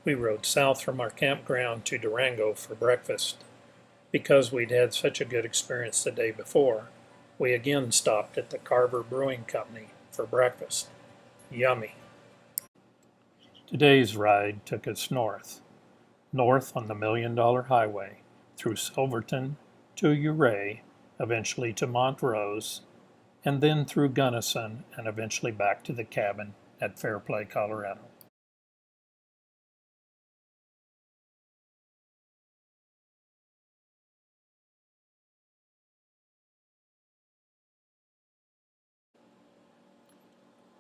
We rode south from our campground to Durango for breakfast. Because we'd had such a good experience the day before, we again stopped at the Carver Brewing Company for breakfast. Yummy. Today's ride took us north on the Million Dollar Highway, through Silverton to Ouray, eventually to Montrose, and then through Gunnison and eventually back to the cabin at Fairplay, Colorado.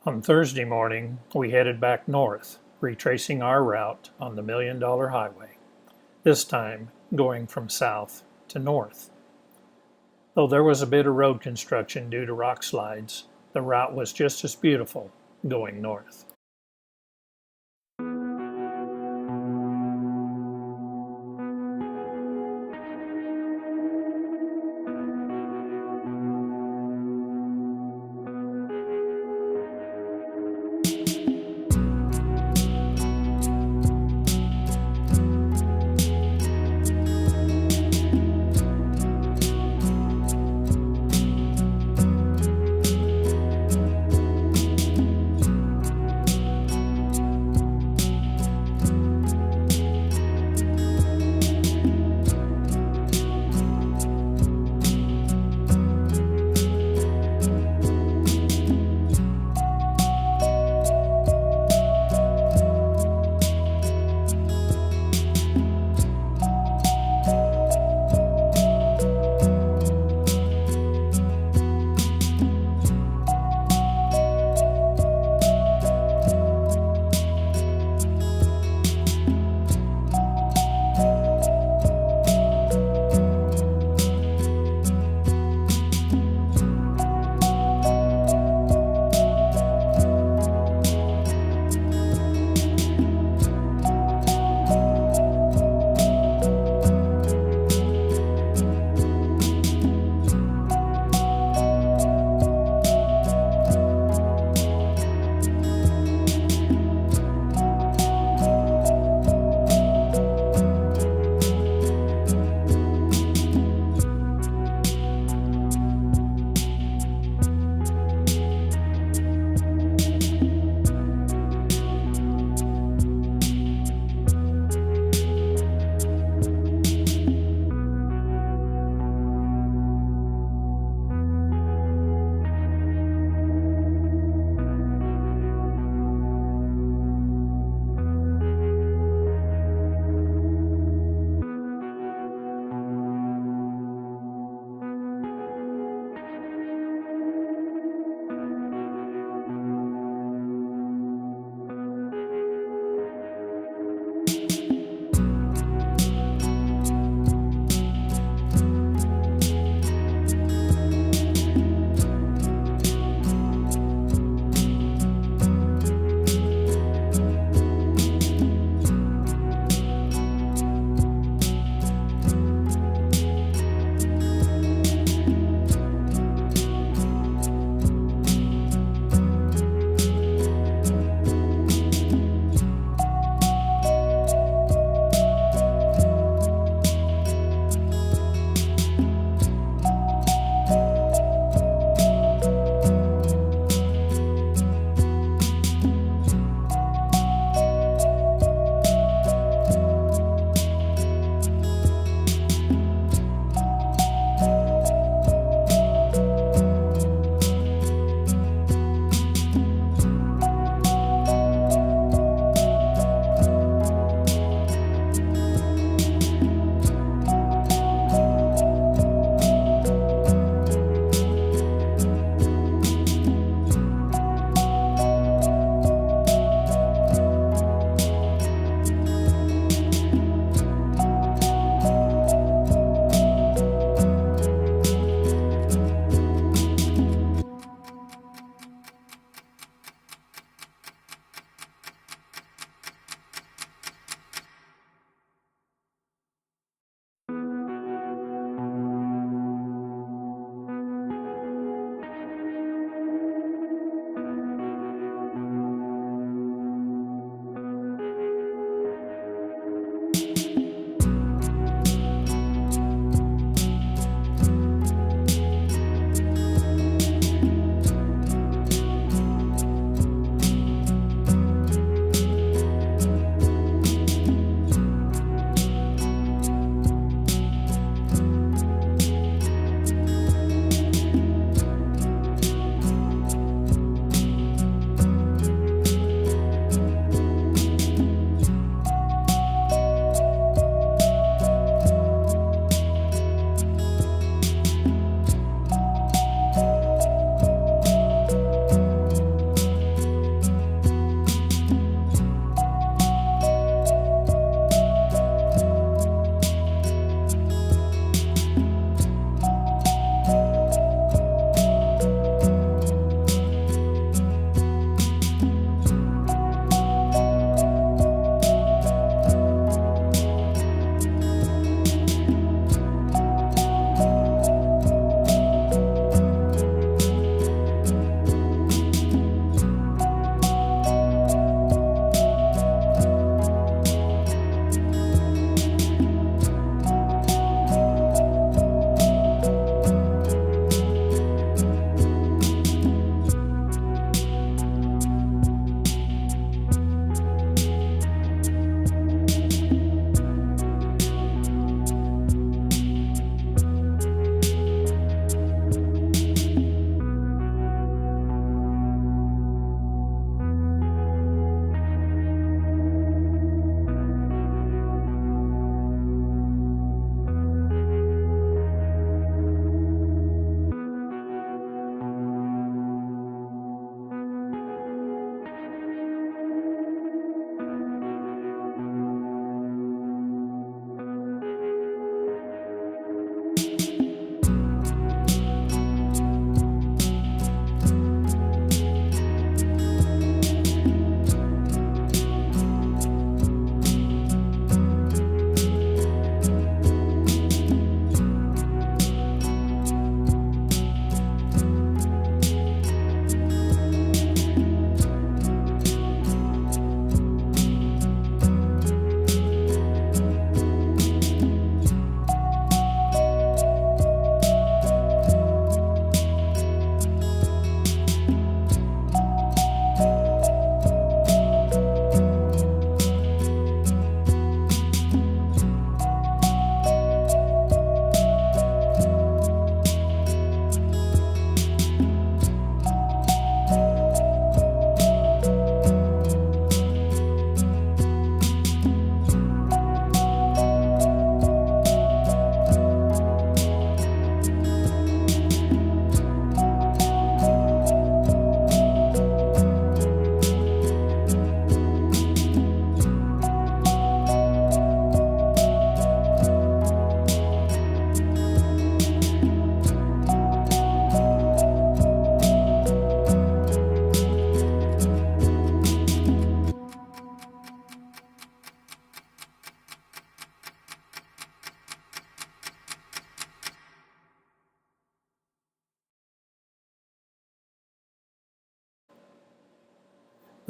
On Thursday morning, we headed back north, retracing our route on the Million Dollar Highway, this time going from south to north. Though there was a bit of road construction due to rock slides, the route was just as beautiful going north.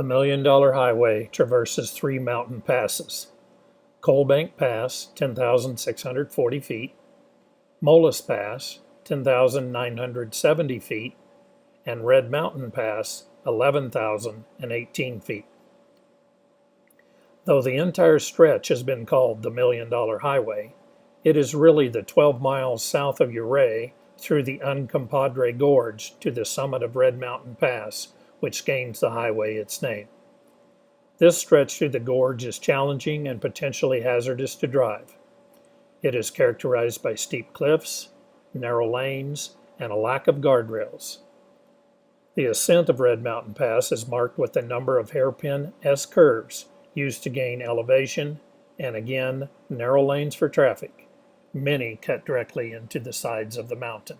The Million Dollar Highway traverses three mountain passes: Coalbank Pass, 10,640 feet, Molas Pass, 10,970 feet, and Red Mountain Pass, 11,018 feet. Though the entire stretch has been called the Million Dollar Highway, it is really the 12 miles south of Ouray through the Uncompadre Gorge to the summit of Red Mountain Pass which gains the highway its name. This stretch through the gorge is challenging and potentially hazardous to drive. It is characterized by steep cliffs, narrow lanes, and a lack of guardrails. The ascent of Red Mountain Pass is marked with a number of hairpin S-curves used to gain elevation, and again, narrow lanes for traffic. Many cut directly into the sides of the mountain.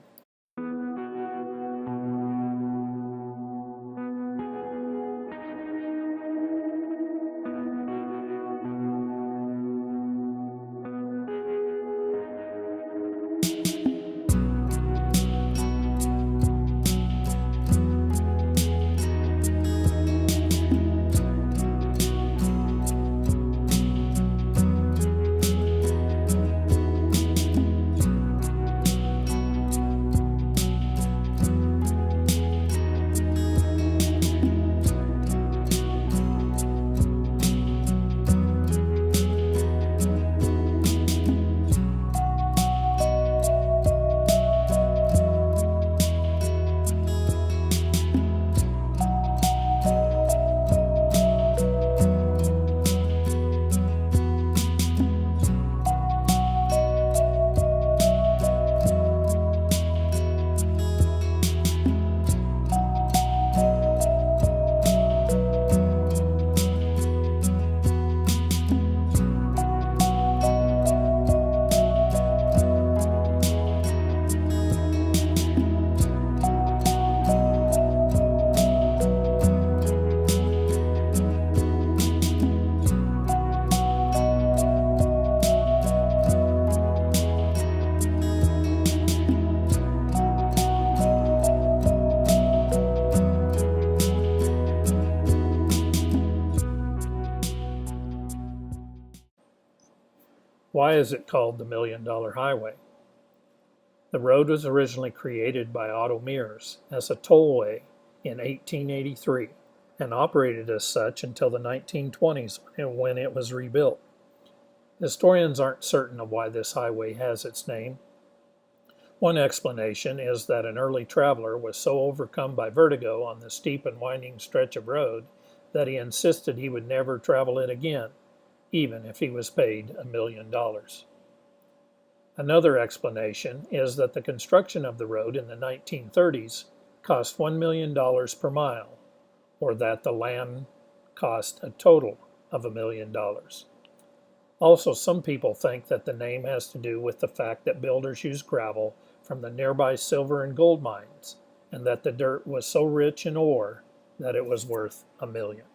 Why is it called the Million Dollar Highway? The road was originally created by Otto Mears as a tollway in 1883 and operated as such until the 1920s when it was rebuilt. Historians aren't certain of why this highway has its name. One explanation is that an early traveler was so overcome by vertigo on the steep and winding stretch of road that he insisted he would never travel it again, even if he was paid $1 million. Another explanation is that the construction of the road in the 1930s cost $1 million per mile, or that the land cost a total of $1 million. Also, some people think that the name has to do with the fact that builders used gravel from the nearby silver and gold mines, and that the dirt was so rich in ore that it was worth $1 million.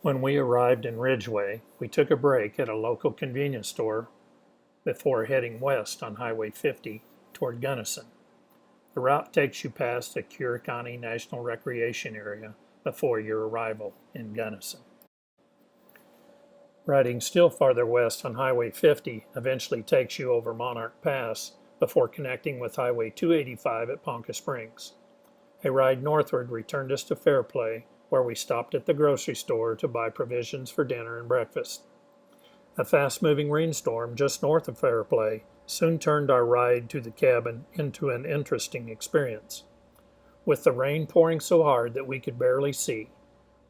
When we arrived in Ridgeway, we took a break at a local convenience store before heading west on Highway 50 toward Gunnison. The route takes you past the Curricani National Recreation Area before your arrival in Gunnison. Riding still farther west on Highway 50 eventually takes you over Monarch Pass before connecting with Highway 285 at Ponca Springs. A ride northward returned us to Fairplay, where we stopped at the grocery store to buy provisions for dinner and breakfast. A fast-moving rainstorm just north of Fairplay soon turned our ride to the cabin into an interesting experience. With the rain pouring so hard that we could barely see,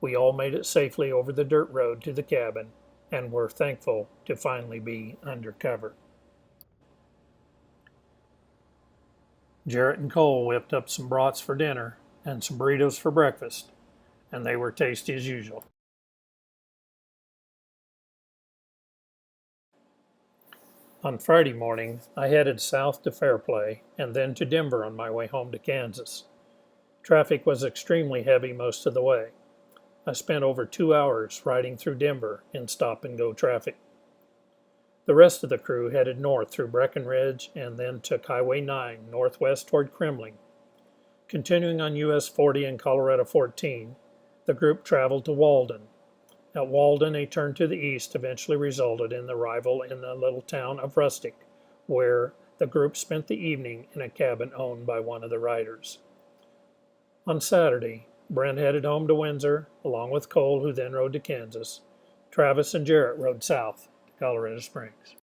we all made it safely over the dirt road to the cabin and were thankful to finally be under cover. Jarrett and Cole whipped up some brats for dinner and some burritos for breakfast, and they were tasty as usual. On Friday morning, I headed south to Fairplay and then to Denver on my way home to Kansas. Traffic was extremely heavy most of the way. I spent over 2 hours riding through Denver in stop-and-go traffic. The rest of the crew headed north through Breckenridge and then took Highway 9 northwest toward Kremling. Continuing on US 40 and Colorado 14, the group traveled to Walden. At Walden, a turn to the east eventually resulted in the arrival in the little town of Rustic, where the group spent the evening in a cabin owned by one of the riders. On Saturday, Brent headed home to Windsor, along with Cole, who then rode to Kansas. Travis and Jarrett rode south to Colorado Springs.